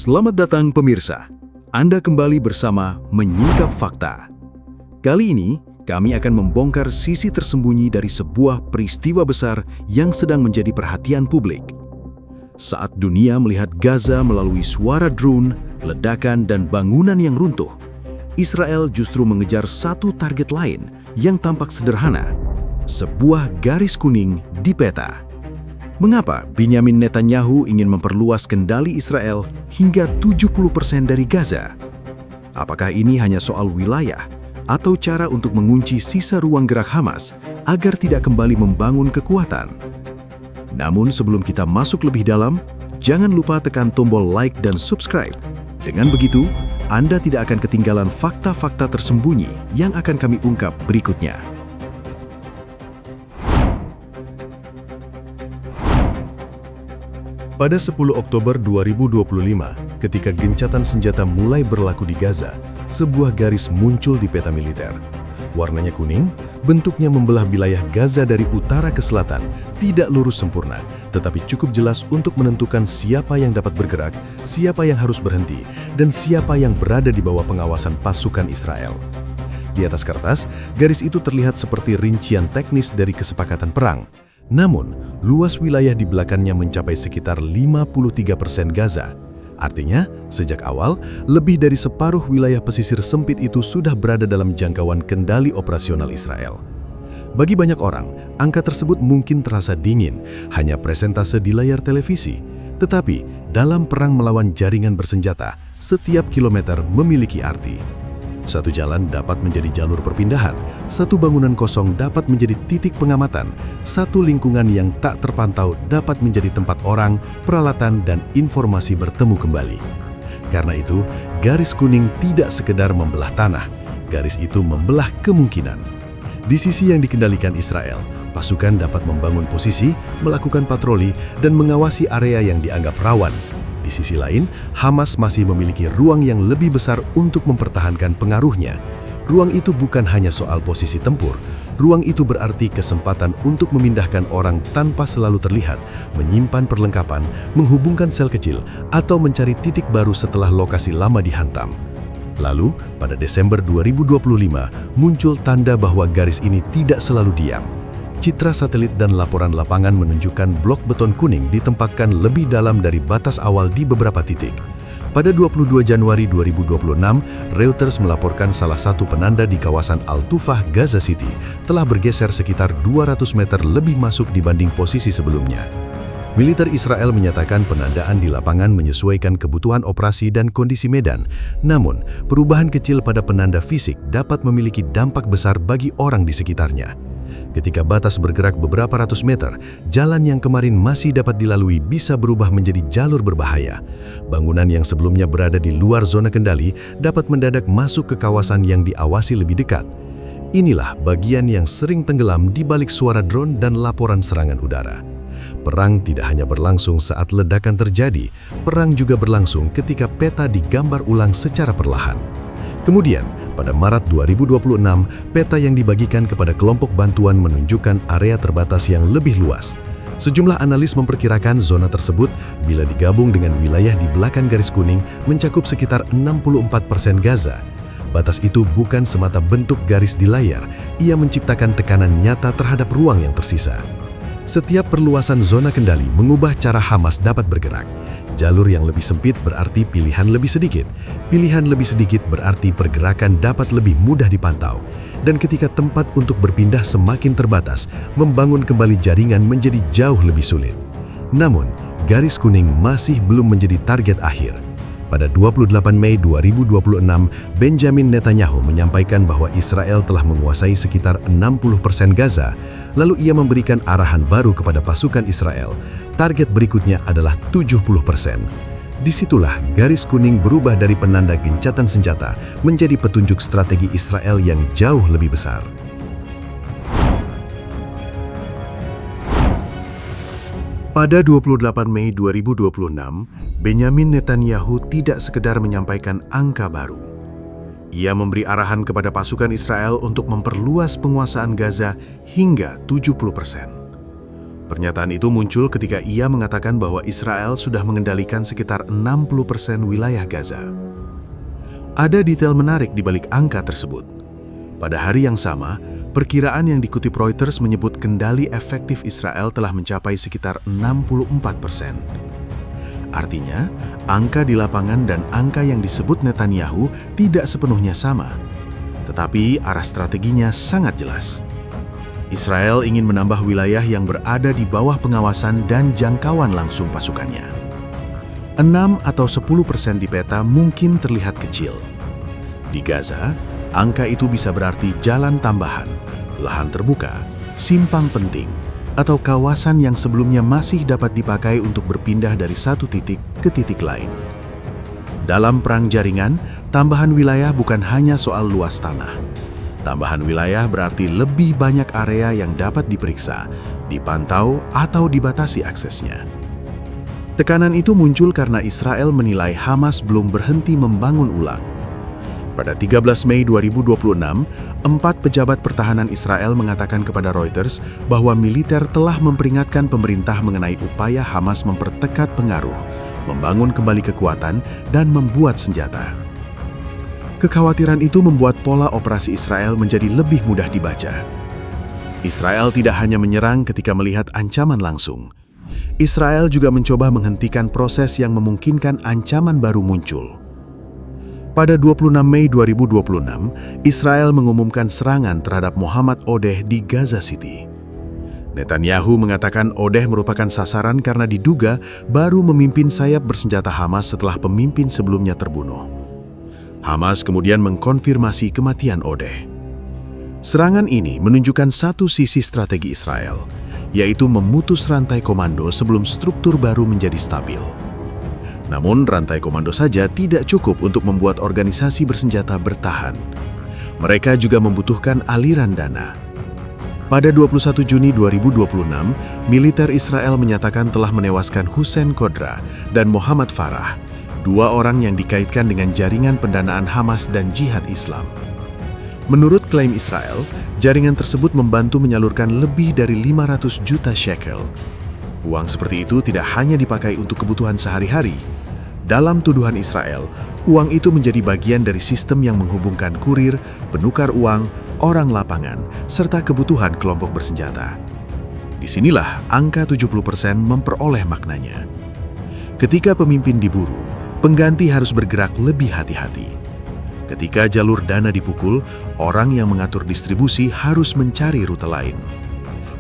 Selamat datang pemirsa. Anda kembali bersama Menyingkap Fakta. Kali ini, kami akan membongkar sisi tersembunyi dari sebuah peristiwa besar yang sedang menjadi perhatian publik. Saat dunia melihat Gaza melalui suara drone, ledakan, dan bangunan yang runtuh, Israel justru mengejar satu target lain yang tampak sederhana, sebuah garis kuning di peta. Mengapa Benyamin Netanyahu ingin memperluas kendali Israel hingga 70% dari Gaza? Apakah ini hanya soal wilayah atau cara untuk mengunci sisa ruang gerak Hamas agar tidak kembali membangun kekuatan? Namun sebelum kita masuk lebih dalam, jangan lupa tekan tombol like dan subscribe. Dengan begitu, Anda tidak akan ketinggalan fakta-fakta tersembunyi yang akan kami ungkap berikutnya. Pada 10 Oktober 2025, ketika gencatan senjata mulai berlaku di Gaza, sebuah garis muncul di peta militer. Warnanya kuning, bentuknya membelah wilayah Gaza dari utara ke selatan, tidak lurus sempurna, tetapi cukup jelas untuk menentukan siapa yang dapat bergerak, siapa yang harus berhenti, dan siapa yang berada di bawah pengawasan pasukan Israel. Di atas kertas, garis itu terlihat seperti rincian teknis dari kesepakatan perang. Namun, luas wilayah di belakangnya mencapai sekitar 53% Gaza. Artinya, sejak awal, lebih dari separuh wilayah pesisir sempit itu sudah berada dalam jangkauan kendali operasional Israel. Bagi banyak orang, angka tersebut mungkin terasa dingin, hanya presentase di layar televisi. Tetapi, dalam perang melawan jaringan bersenjata, setiap kilometer memiliki arti. Satu jalan dapat menjadi jalur perpindahan, satu bangunan kosong dapat menjadi titik pengamatan, satu lingkungan yang tak terpantau dapat menjadi tempat orang, peralatan, dan informasi bertemu kembali. Karena itu, garis kuning tidak sekedar membelah tanah, garis itu membelah kemungkinan. Di sisi yang dikendalikan Israel, pasukan dapat membangun posisi, melakukan patroli, dan mengawasi area yang dianggap rawan. Di sisi lain, Hamas masih memiliki ruang yang lebih besar untuk mempertahankan pengaruhnya. Ruang itu bukan hanya soal posisi tempur, ruang itu berarti kesempatan untuk memindahkan orang tanpa selalu terlihat, menyimpan perlengkapan, menghubungkan sel kecil, atau mencari titik baru setelah lokasi lama dihantam. Lalu, pada Desember 2025, muncul tanda bahwa garis ini tidak selalu diam. Citra satelit dan laporan lapangan menunjukkan blok beton kuning ditempatkan lebih dalam dari batas awal di beberapa titik. Pada 22 Januari 2026, Reuters melaporkan salah satu penanda di kawasan Al-Tufah, Gaza City, telah bergeser sekitar 200 meter lebih masuk dibanding posisi sebelumnya. Militer Israel menyatakan penandaan di lapangan menyesuaikan kebutuhan operasi dan kondisi medan. Namun, perubahan kecil pada penanda fisik dapat memiliki dampak besar bagi orang di sekitarnya. Ketika batas bergerak beberapa ratus meter, jalan yang kemarin masih dapat dilalui bisa berubah menjadi jalur berbahaya. Bangunan yang sebelumnya berada di luar zona kendali dapat mendadak masuk ke kawasan yang diawasi lebih dekat. Inilah bagian yang sering tenggelam di balik suara drone dan laporan serangan udara. Perang tidak hanya berlangsung saat ledakan terjadi, perang juga berlangsung ketika peta digambar ulang secara perlahan. Kemudian, pada Maret 2026, peta yang dibagikan kepada kelompok bantuan menunjukkan area terbatas yang lebih luas. Sejumlah analis memperkirakan zona tersebut, bila digabung dengan wilayah di belakang garis kuning, mencakup sekitar 64% Gaza. Batas itu bukan semata bentuk garis di layar, ia menciptakan tekanan nyata terhadap ruang yang tersisa. Setiap perluasan zona kendali mengubah cara Hamas dapat bergerak. Jalur yang lebih sempit berarti pilihan lebih sedikit. Pilihan lebih sedikit berarti pergerakan dapat lebih mudah dipantau. Dan ketika tempat untuk berpindah semakin terbatas, membangun kembali jaringan menjadi jauh lebih sulit. Namun, garis kuning masih belum menjadi target akhir. Pada 28 Mei 2026, Benyamin Netanyahu menyampaikan bahwa Israel telah menguasai sekitar 60% Gaza, lalu ia memberikan arahan baru kepada pasukan Israel. Target berikutnya adalah 70%. Disitulah garis kuning berubah dari penanda gencatan senjata menjadi petunjuk strategi Israel yang jauh lebih besar. Pada 28 Mei 2026, Benyamin Netanyahu tidak sekedar menyampaikan angka baru. Ia memberi arahan kepada pasukan Israel untuk memperluas penguasaan Gaza hingga 70%. Pernyataan itu muncul ketika ia mengatakan bahwa Israel sudah mengendalikan sekitar 60% wilayah Gaza. Ada detail menarik di balik angka tersebut. Pada hari yang sama, perkiraan yang dikutip Reuters menyebut kendali efektif Israel telah mencapai sekitar 64%. Artinya, angka di lapangan dan angka yang disebut Netanyahu tidak sepenuhnya sama. Tetapi arah strateginya sangat jelas. Israel ingin menambah wilayah yang berada di bawah pengawasan dan jangkauan langsung pasukannya. 6 atau 10% di peta mungkin terlihat kecil. Di Gaza, angka itu bisa berarti jalan tambahan, lahan terbuka, simpang penting, atau kawasan yang sebelumnya masih dapat dipakai untuk berpindah dari satu titik ke titik lain. Dalam perang jaringan, tambahan wilayah bukan hanya soal luas tanah. Tambahan wilayah berarti lebih banyak area yang dapat diperiksa, dipantau, atau dibatasi aksesnya. Tekanan itu muncul karena Israel menilai Hamas belum berhenti membangun ulang. Pada 13 Mei 2026, 4 pejabat pertahanan Israel mengatakan kepada Reuters bahwa militer telah memperingatkan pemerintah mengenai upaya Hamas mempertekat pengaruh, membangun kembali kekuatan, dan membuat senjata. Kekhawatiran itu membuat pola operasi Israel menjadi lebih mudah dibaca. Israel tidak hanya menyerang ketika melihat ancaman langsung. Israel juga mencoba menghentikan proses yang memungkinkan ancaman baru muncul. Pada 26 Mei 2026, Israel mengumumkan serangan terhadap Mohammad Odeh di Gaza City. Netanyahu mengatakan Odeh merupakan sasaran karena diduga baru memimpin sayap bersenjata Hamas setelah pemimpin sebelumnya terbunuh. Hamas kemudian mengkonfirmasi kematian Odeh. Serangan ini menunjukkan satu sisi strategi Israel, yaitu memutus rantai komando sebelum struktur baru menjadi stabil. Namun, rantai komando saja tidak cukup untuk membuat organisasi bersenjata bertahan. Mereka juga membutuhkan aliran dana. Pada 21 Juni 2026, militer Israel menyatakan telah menewaskan Hussein Kodra dan Muhammad Farah, 2 orang yang dikaitkan dengan jaringan pendanaan Hamas dan Jihad Islam. Menurut klaim Israel, jaringan tersebut membantu menyalurkan lebih dari 500 juta shekel. Uang seperti itu tidak hanya dipakai untuk kebutuhan sehari-hari. Dalam tuduhan Israel, uang itu menjadi bagian dari sistem yang menghubungkan kurir, penukar uang, orang lapangan, serta kebutuhan kelompok bersenjata. Disinilah angka 70% memperoleh maknanya. Ketika pemimpin diburu, pengganti harus bergerak lebih hati-hati. Ketika jalur dana dipukul, orang yang mengatur distribusi harus mencari rute lain.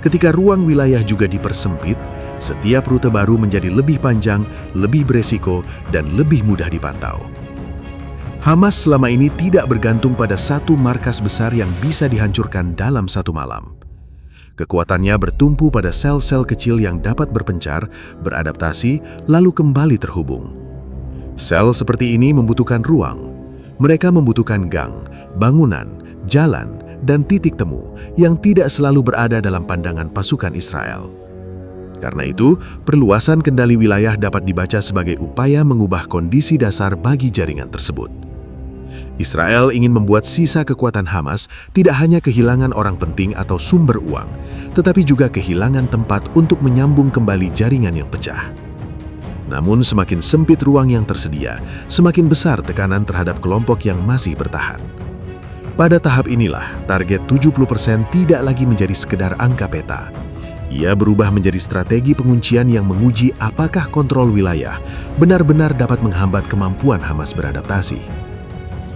Ketika ruang wilayah juga dipersempit, setiap rute baru menjadi lebih panjang, lebih beresiko, dan lebih mudah dipantau. Hamas selama ini tidak bergantung pada satu markas besar yang bisa dihancurkan dalam satu malam. Kekuatannya bertumpu pada sel-sel kecil yang dapat berpencar, beradaptasi, lalu kembali terhubung. Sel seperti ini membutuhkan ruang. Mereka membutuhkan gang, bangunan, jalan, dan titik temu yang tidak selalu berada dalam pandangan pasukan Israel. Karena itu, perluasan kendali wilayah dapat dibaca sebagai upaya mengubah kondisi dasar bagi jaringan tersebut. Israel ingin membuat sisa kekuatan Hamas tidak hanya kehilangan orang penting atau sumber uang, tetapi juga kehilangan tempat untuk menyambung kembali jaringan yang pecah. Namun semakin sempit ruang yang tersedia, semakin besar tekanan terhadap kelompok yang masih bertahan. Pada tahap inilah, target 70% tidak lagi menjadi sekedar angka peta. Ia berubah menjadi strategi penguncian yang menguji apakah kontrol wilayah benar-benar dapat menghambat kemampuan Hamas beradaptasi.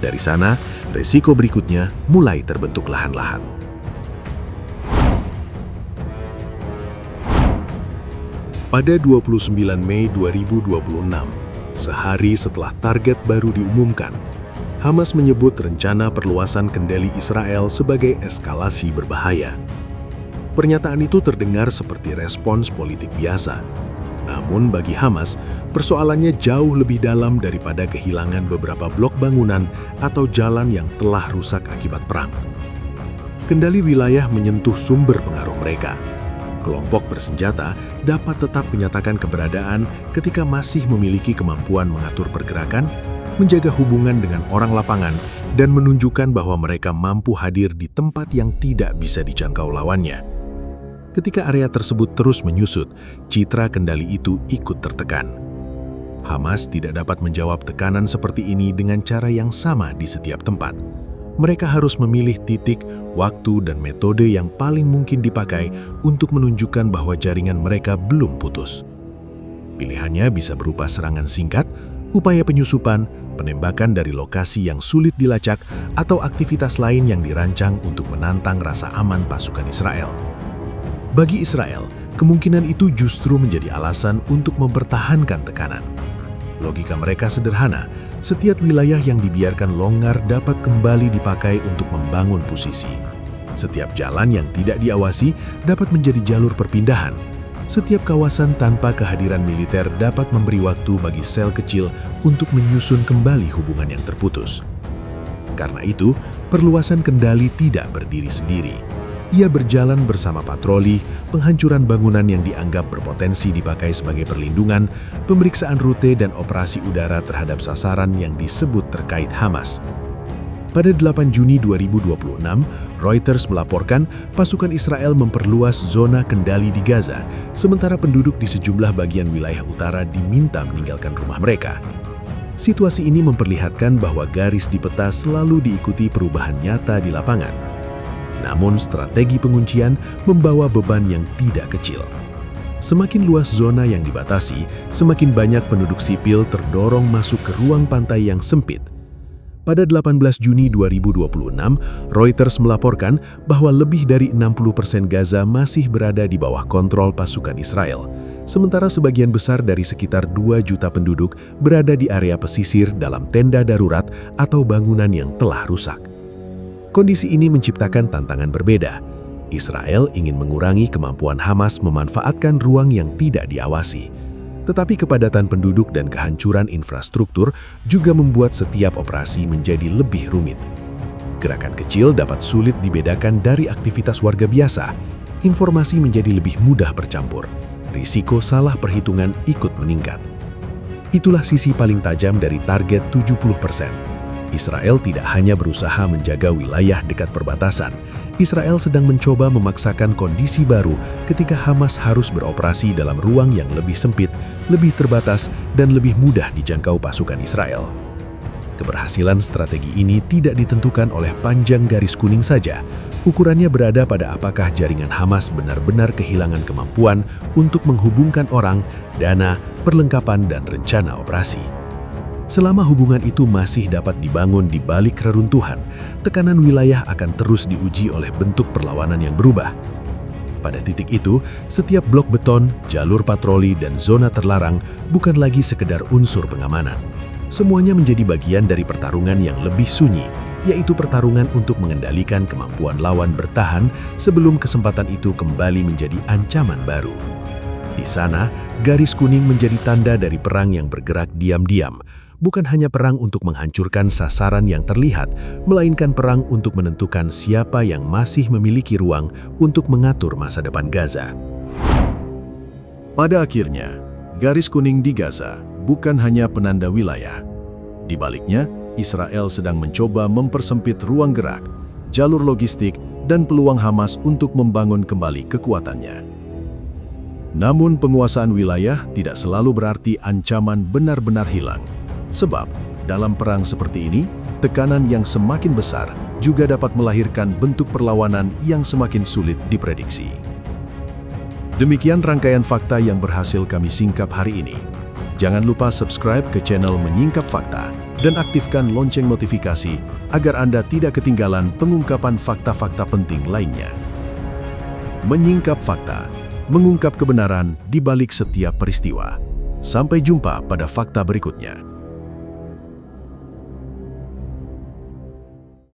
Dari sana, resiko berikutnya mulai terbentuk lahan-lahan. Pada 29 Mei 2026, sehari setelah target baru diumumkan, Hamas menyebut rencana perluasan kendali Israel sebagai eskalasi berbahaya. Pernyataan itu terdengar seperti respons politik biasa. Namun bagi Hamas, persoalannya jauh lebih dalam daripada kehilangan beberapa blok bangunan atau jalan yang telah rusak akibat perang. Kendali wilayah menyentuh sumber pengaruh mereka. Kelompok bersenjata dapat tetap menyatakan keberadaan ketika masih memiliki kemampuan mengatur pergerakan, menjaga hubungan dengan orang lapangan, dan menunjukkan bahwa mereka mampu hadir di tempat yang tidak bisa dijangkau lawannya. Ketika area tersebut terus menyusut, citra kendali itu ikut tertekan. Hamas tidak dapat menjawab tekanan seperti ini dengan cara yang sama di setiap tempat. Mereka harus memilih titik, waktu, dan metode yang paling mungkin dipakai untuk menunjukkan bahwa jaringan mereka belum putus. Pilihannya bisa berupa serangan singkat, upaya penyusupan, penembakan dari lokasi yang sulit dilacak, atau aktivitas lain yang dirancang untuk menantang rasa aman pasukan Israel. Bagi Israel, kemungkinan itu justru menjadi alasan untuk mempertahankan tekanan. Logika mereka sederhana, setiap wilayah yang dibiarkan longgar dapat kembali dipakai untuk membangun posisi. Setiap jalan yang tidak diawasi dapat menjadi jalur perpindahan. Setiap kawasan tanpa kehadiran militer dapat memberi waktu bagi sel kecil untuk menyusun kembali hubungan yang terputus. Karena itu, perluasan kendali tidak berdiri sendiri. Ia berjalan bersama patroli, penghancuran bangunan yang dianggap berpotensi dipakai sebagai perlindungan, pemeriksaan rute dan operasi udara terhadap sasaran yang disebut terkait Hamas. Pada 8 Juni 2026, Reuters melaporkan pasukan Israel memperluas zona kendali di Gaza, sementara penduduk di sejumlah bagian wilayah utara diminta meninggalkan rumah mereka. Situasi ini memperlihatkan bahwa garis di peta selalu diikuti perubahan nyata di lapangan. Namun strategi penguncian membawa beban yang tidak kecil. Semakin luas zona yang dibatasi, semakin banyak penduduk sipil terdorong masuk ke ruang pantai yang sempit. Pada 18 Juni 2026, Reuters melaporkan bahwa lebih dari 60% Gaza masih berada di bawah kontrol pasukan Israel, sementara sebagian besar dari sekitar 2 juta penduduk berada di area pesisir dalam tenda darurat atau bangunan yang telah rusak. Kondisi ini menciptakan tantangan berbeda. Israel ingin mengurangi kemampuan Hamas memanfaatkan ruang yang tidak diawasi. Tetapi kepadatan penduduk dan kehancuran infrastruktur juga membuat setiap operasi menjadi lebih rumit. Gerakan kecil dapat sulit dibedakan dari aktivitas warga biasa. Informasi menjadi lebih mudah bercampur. Risiko salah perhitungan ikut meningkat. Itulah sisi paling tajam dari target 70%. Israel tidak hanya berusaha menjaga wilayah dekat perbatasan. Israel sedang mencoba memaksakan kondisi baru ketika Hamas harus beroperasi dalam ruang yang lebih sempit, lebih terbatas, dan lebih mudah dijangkau pasukan Israel. Keberhasilan strategi ini tidak ditentukan oleh panjang garis kuning saja. Ukurannya berada pada apakah jaringan Hamas benar-benar kehilangan kemampuan untuk menghubungkan orang, dana, perlengkapan, dan rencana operasi. Selama hubungan itu masih dapat dibangun di balik reruntuhan, tekanan wilayah akan terus diuji oleh bentuk perlawanan yang berubah. Pada titik itu, setiap blok beton, jalur patroli, dan zona terlarang bukan lagi sekedar unsur pengamanan. Semuanya menjadi bagian dari pertarungan yang lebih sunyi, yaitu pertarungan untuk mengendalikan kemampuan lawan bertahan sebelum kesempatan itu kembali menjadi ancaman baru. Di sana, garis kuning menjadi tanda dari perang yang bergerak diam-diam, bukan hanya perang untuk menghancurkan sasaran yang terlihat, melainkan perang untuk menentukan siapa yang masih memiliki ruang untuk mengatur masa depan Gaza. Pada akhirnya, garis kuning di Gaza bukan hanya penanda wilayah. Di baliknya, Israel sedang mencoba mempersempit ruang gerak, jalur logistik, dan peluang Hamas untuk membangun kembali kekuatannya. Namun penguasaan wilayah tidak selalu berarti ancaman benar-benar hilang. Sebab, dalam perang seperti ini, tekanan yang semakin besar juga dapat melahirkan bentuk perlawanan yang semakin sulit diprediksi. Demikian rangkaian fakta yang berhasil kami singkap hari ini. Jangan lupa subscribe ke channel Menyingkap Fakta dan aktifkan lonceng notifikasi agar Anda tidak ketinggalan pengungkapan fakta-fakta penting lainnya. Menyingkap Fakta, mengungkap kebenaran di balik setiap peristiwa. Sampai jumpa pada fakta berikutnya.